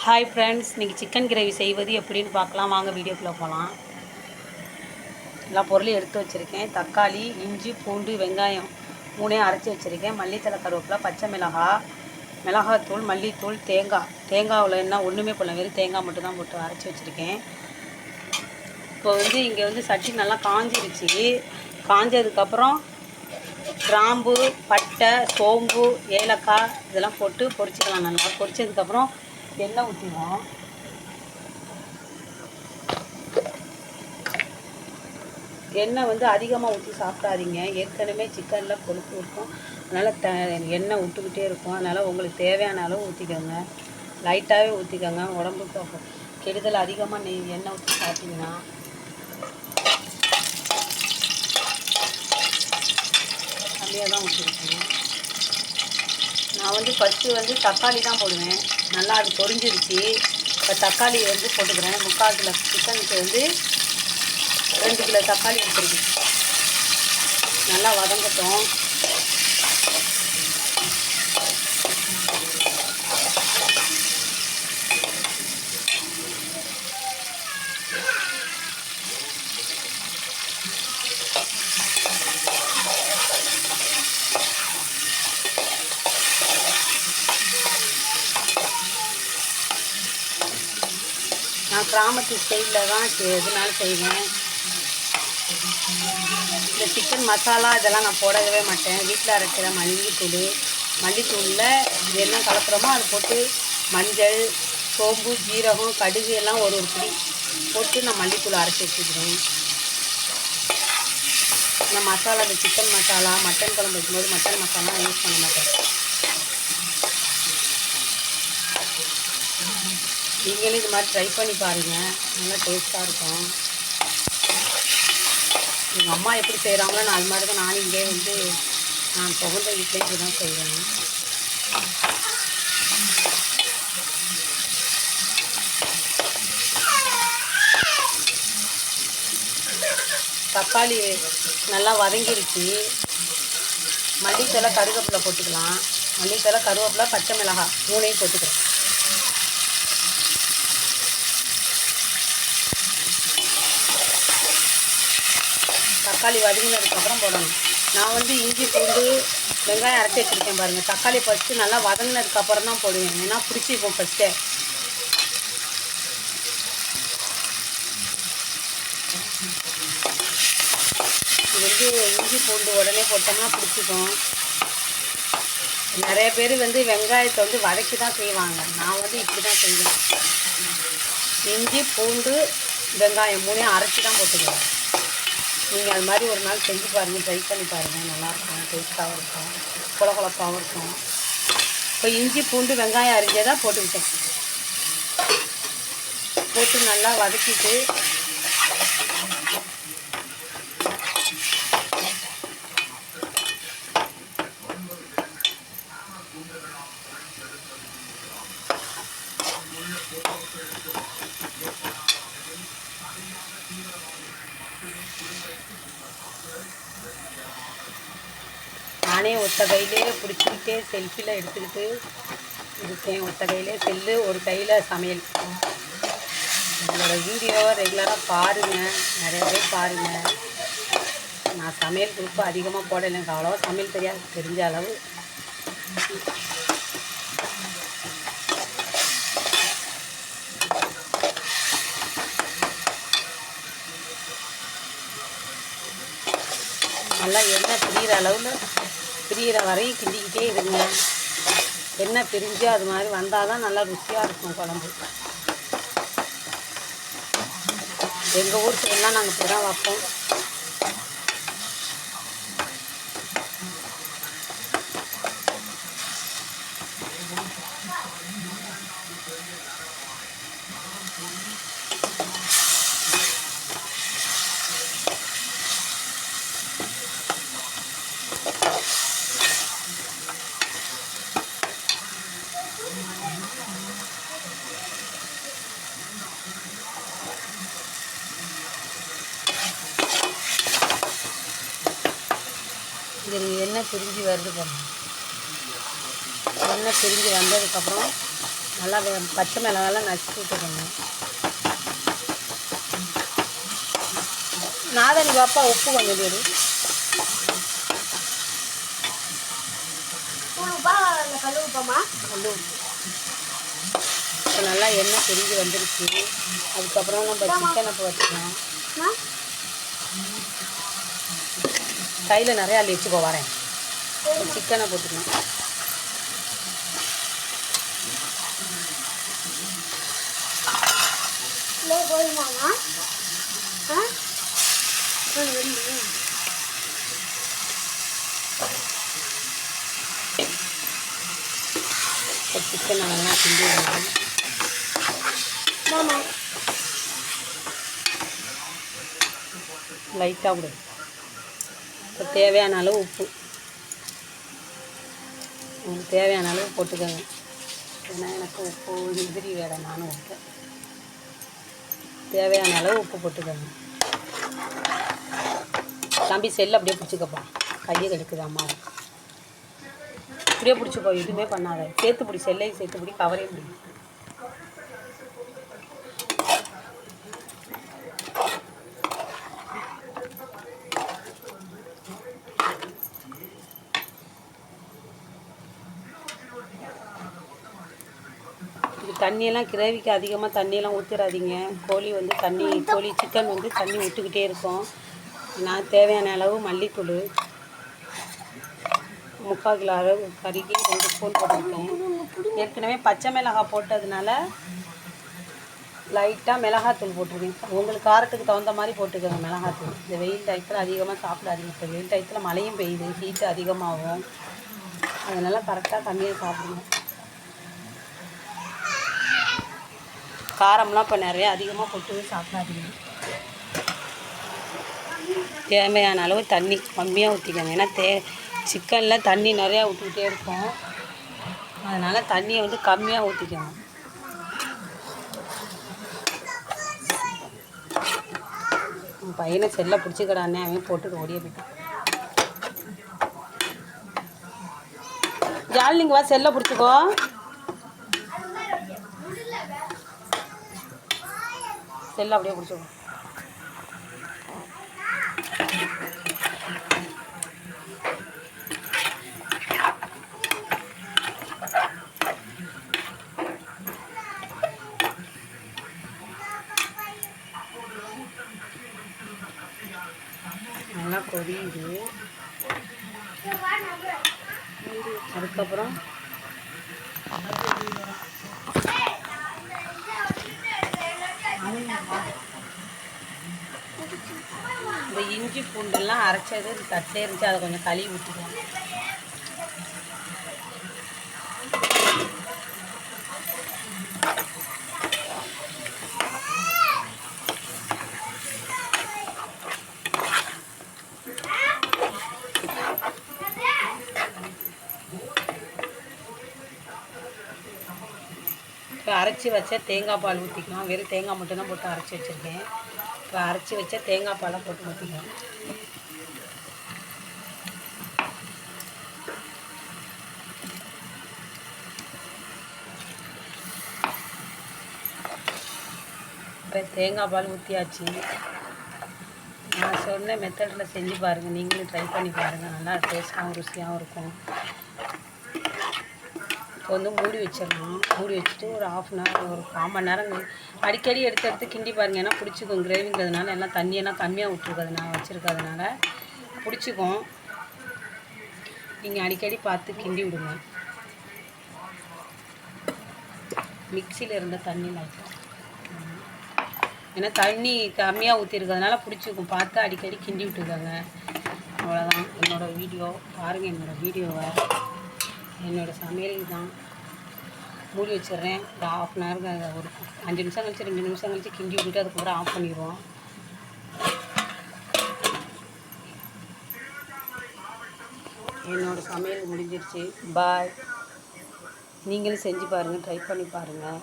Hi friends, இன்றைக்கி chicken gravy செய்வது எப்படின்னு பார்க்கலாம். வாங்க வீடியோக்குள்ளே போகலாம். எல்லா பொருளையும் எடுத்து வச்சுருக்கேன். தக்காளி, இஞ்சி, பூண்டு, வெங்காயம் மூணையும் அரைச்சி வச்சுருக்கேன். மல்லித்தலை, கருவேப்பிலை, பச்சை மிளகாத்தூள், மல்லித்தூள், தேங்காவில் என்ன ஒன்றுமே போடல, வெறும் தேங்காய் மட்டும் தான் போட்டு அரைச்சி வச்சுருக்கேன். இப்போ இங்கே சட்டி நல்லா காஞ்சிருச்சு. காஞ்சதுக்கப்புறம் கிராம்பு, பட்டை, சோம்பு, ஏலக்காய் இதெல்லாம் போட்டு பொரிச்சிக்கலாம். நல்லா பொரிச்சதுக்கப்புறம் எண்ணெய் ஊற்றிடுவோம். எண்ணெய் அதிகமாக ஊற்றி சாப்பிடாதீங்க. ஏற்கனவே சிக்கனில் கொழுப்பு இருக்கும், அதனால் எண்ணெய் விட்டுக்கிட்டே இருக்கும். அதனால் உங்களுக்கு தேவையான அளவு ஊற்றிக்கோங்க. லைட்டாகவே ஊற்றிக்கோங்க. உடம்புக்கு கெடுதல். அதிகமாக எண்ணெய் ஊற்றி சாப்பிட்டிங்கன்னா கம்மியாக தான் ஊற்றிருக்கேன். நான் ஃபஸ்ட்டு தக்காளி தான் போடுவேன். நல்லா அது பொரிஞ்சிருச்சு. இப்போ தக்காளி போட்டுக்கிறேன். 3/4 கிலோ சிக்கனுக்கு 2 கிலோ தக்காளி எடுத்துருக்கேன். நல்லா வதங்கட்டும். நான் கிராமத்து ஸ்டைலில் தான் எதுனாலும் செய்வேன். இந்த சிக்கன் மசாலா இதெல்லாம் நான் போடவே மாட்டேன். வீட்டில் அரைக்கிற மல்லித்தூளில் என்ன கலப்புறோமோ அதை போட்டு மஞ்சள், சோம்பு, ஜீரகம், கடுகு எல்லாம் ஒரு பிடி போட்டு நான் மல்லித்தூள் அரைச்சி வச்சுக்கிறேன். நான் மசாலா, இந்த சிக்கன் மசாலா, மட்டன் குழம்பு வைக்கும்போது மட்டன் மசாலா யூஸ் பண்ண மாட்டேன். நீங்களும் இது மாதிரி ட்ரை பண்ணி பாருங்கள். நல்லா டேஸ்ட்டாக இருக்கும். எங்கள் அம்மா எப்படி செய்கிறாங்களோ நான் அது மாதிரி தான் நானும் இங்கே நான் புகுந்த வீட்டிலே இப்படி தான் செய்வேன். தக்காளி நல்லா வதங்கிருச்சு. மல்லித்தலை, கருவேப்பிலை போட்டுக்கலாம். மல்லித்தலை, கருவேப்பிலை, பச்சை மிளகாய் மூணையும் போட்டுக்கலாம். தக்காளி வதங்கினதுக்கப்புறம் போடணும். நான் இஞ்சி, பூண்டு, வெங்காயம் அரைச்சி வச்சுருக்கேன் பாருங்கள். தக்காளி ஃபஸ்ட்டு நல்லா வதங்கினதுக்கப்புறம் தான் போடுவேன். ஏன்னா பிடிச்சிப்போம் ஃபஸ்ட்டே. இது இஞ்சி பூண்டு உடனே போட்டோம்னா பிடிச்சிக்கும். நிறைய பேர் வெங்காயத்தை வதக்கி தான் செய்வாங்க. நான் இப்படி தான் செய்வேன். இஞ்சி, பூண்டு, வெங்காயம் மூணையும் அரைச்சி தான் போட்டுக்குவேன். நீங்கள் அது மாதிரி ஒரு நாள் செஞ்சு பாருங்கள், ட்ரை பண்ணி பாருங்கள். நல்லாயிருக்கும், டேஸ்ட்டாகவும் இருக்கும், குழப்பாகவும் இருக்கும். இப்போ இஞ்சி, பூண்டு, வெங்காயம் அரிஞ்சதாக போட்டுக்கிட்டேன். போட்டு நல்லா வதக்கிட்டு நானே ஒத்த கையிலே பிடிச்சிக்கிட்டே செல்ஃபியில் எடுத்துக்கிட்டு இருக்கேன். ஒத்த கையிலே செல்லு, ஒரு கையில் சமையல். என்னோடய வீடியோவை ரெகுலராக பாருங்கள், நிறைய பேர் பாருங்கள். நான் சமையல் குரூப்பு அதிகமாக போடலை. எனக்கு அவ்வளோவா சமையல் தெரியாது. தெரிஞ்ச அளவு நல்லா எண்ணெய் பிரியிற வரையும் கிண்டிக்கிட்டே இருங்க. எண்ணெய் பிரிஞ்சு அது மாதிரி வந்தால் தான் நல்லா ருசியாக இருக்கும் குழம்பு. எங்கள் ஊர் சைடெல்லாம் நாங்கள் இப்படி தான் வைப்போம். இது எண்ணெய் பிரிஞ்சு வருது பாருங்க. எண்ணெய் பிரிஞ்சு வந்ததுக்கப்புறம் நல்லா பச்சை மிளகாலாம் நசுக்கி விட்டுக்கோங்க. நாதனி பாப்பா உப்பு கொஞ்சம் தேடு. கல் உப்பு. இப்போ நல்லா எண்ணெய் பிரிஞ்சு வந்துருச்சு. அதுக்கப்புறம் நம்ம சிக்கனை போட்டுக்கலாம். கையில் நிறையா அள்ளி வச்சுக்கோ வரேன். சிக்கனை போட்டுக்கலாம். சிக்கன் நல்லா கிண்டி லைட்டாக விடு. இப்போ தேவையான அளவு உப்பு, உங்களுக்கு தேவையான அளவு போட்டுக்கோங்க. ஏன்னா எனக்கு உப்பு எதிரி வேலை, நானும் உப்பு தேவையான அளவு உப்பு போட்டுக்கோங்க. தம்பி செல்லை அப்படியே பிடிச்சிக்கப்பா, கையை கெடுக்குது அம்மா. இப்படியே பிடிச்சிப்போ, எதுவுமே பண்ணாத. சேர்த்து பிடி, செல்லையும் சேர்த்து பிடி, கவரையும் பிடி. இது தண்ணியெல்லாம் கிரேவிக்கு அதிகமாக தண்ணியெல்லாம் ஊற்றிடாதீங்க. கோழி வந்து சிக்கன் வந்து தண்ணி விட்டுக்கிட்டே இருக்கும். நான் தேவையான அளவு மல்லித்தூள், 3/4 கிலோ அளவு கறிக்கு 2 ஸ்பூன் போட்டுருக்கேன். ஏற்கனவே பச்சை மிளகாய் போட்டதுனால லைட்டாக மிளகாத்தூள் போட்டிருக்கேன். உங்களுக்கு காரத்துக்கு தகுந்த மாதிரி போட்டுக்கோங்க மிளகாத்தூள். இந்த வெயில் டயத்தில் அதிகமாக சாப்பிடாதீங்க. இப்போ வெயில் டயத்தில் மழையும் பெய்யுது, ஹீட்டு அதிகமாகும். அதனால் கரெக்டாக கம்மியாக சாப்பிடுங்க. காரம்லாம் இப்போ நிறையா அதிகமாக போட்டு சாப்பிடாதீங்க. தேவையான அளவு தண்ணி கம்மியாக ஊற்றிக்கோங்க. ஏன்னா சிக்கனில் தண்ணி நிறையா ஊற்றிக்கிட்டே இருக்கும். அதனால் தண்ணியை வந்து கம்மியாக ஊற்றிக்கணும். உன் பையனை செல்லை பிடிச்சிக்கடானே அவன் போட்டுட்டு ஓடிய போயிட்டான். ஜாலினிங்க வா, செல்லை பிடிச்சிக்கோ. செல்லை அப்படியே பிடிச்சிக்கோ. நல்லா கொதியுது. அதுக்கப்புறம் இந்த இஞ்சி பூண்டெல்லாம் அரைச்சது தட்டே இருந்துச்சு, அதை கொஞ்சம் கழுவி விட்டுருவோம். இப்போ அரைச்சி வச்ச தேங்காய் பால் ஊற்றிக்கலாம். வெறும் தேங்காய் மட்டும்தான் போட்டு அரைச்சி வச்சுருக்கேன். இப்போ அரைச்சி வச்ச தேங்காய் பாலை போட்டு ஊற்றிக்கலாம். இப்போ தேங்காய் பால் ஊற்றியாச்சு. நான் சொன்ன மெத்தடில் செஞ்சு பாருங்கள், நீங்களும் ட்ரை பண்ணி பாருங்கள். நல்லா டேஸ்ட்டாகவும் ருசியாகவும் இருக்கும். இப்போ வந்து மூடி வச்சிடலாம். மூடி வச்சுட்டு ஒரு 1/2 அன் ஹவர், ஒரு 1/4 மணி நேரம் அடிக்கடி எடுத்து கிண்டி பாருங்கள். ஏன்னா பிடிச்சிக்கும், கிரேவிங்கிறதுனால எல்லாம் தண்ணியெல்லாம் கம்மியாக விட்டுருக்கிறதுனால வச்சுருக்கிறதுனால பிடிச்சிக்கும். நீங்கள் அடிக்கடி பார்த்து கிண்டி விடுங்க. மிக்சியில் இருந்த தண்ணி லைட்டாக, ஏன்னா தண்ணி கம்மியாக ஊற்றிருக்கிறதுனால பிடிச்சிக்கும். பார்த்து அடிக்கடி கிண்டி விட்டுருக்காங்க. அவ்வளோதான் என்னோடய வீடியோ. பாருங்கள் என்னோடய வீடியோவை. என்னோடய சமையல் தான். மூடி வச்சிடுறேன். ஒரு 1/2 அன் ஹவர், ஒரு 5 நிமிஷம் கழிச்சு 2 நிமிஷம் கழிச்சு கிண்டி விட்டுட்டு அதுக்கப்புறம் ஆஃப் பண்ணிடுவோம். என்னோடய சமையல் முடிஞ்சிருச்சு. பாய். நீங்களும் செஞ்சு பாருங்கள், ட்ரை பண்ணி பாருங்கள்.